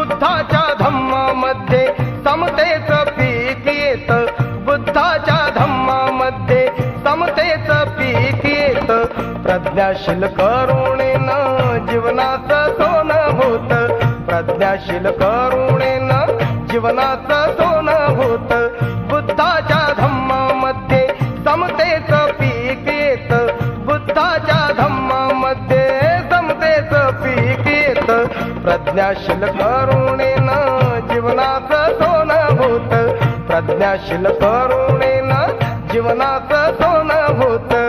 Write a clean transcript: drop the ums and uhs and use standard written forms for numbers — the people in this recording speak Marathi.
बुद्धाच्या धम्मामध्ये समतेच पीक येत, बुद्धाच्या धम्मामध्ये समतेच पीक येत. प्रज्ञाशील करुणेनं जीवनाचं सोनं होत, प्रज्ञाशील करुणेनं जीवनाचं सोनं होत. बुद्धाच्या धम्मामध्ये समतेच पीक येत, बुद्धाच्या धम्मामध्ये समतेच पीक येत. प्रज्ञाशील करुणेनं जीवनाचं सोनं होत, प्रज्ञाशील करुणेनं जीवनाचं सोनं होत.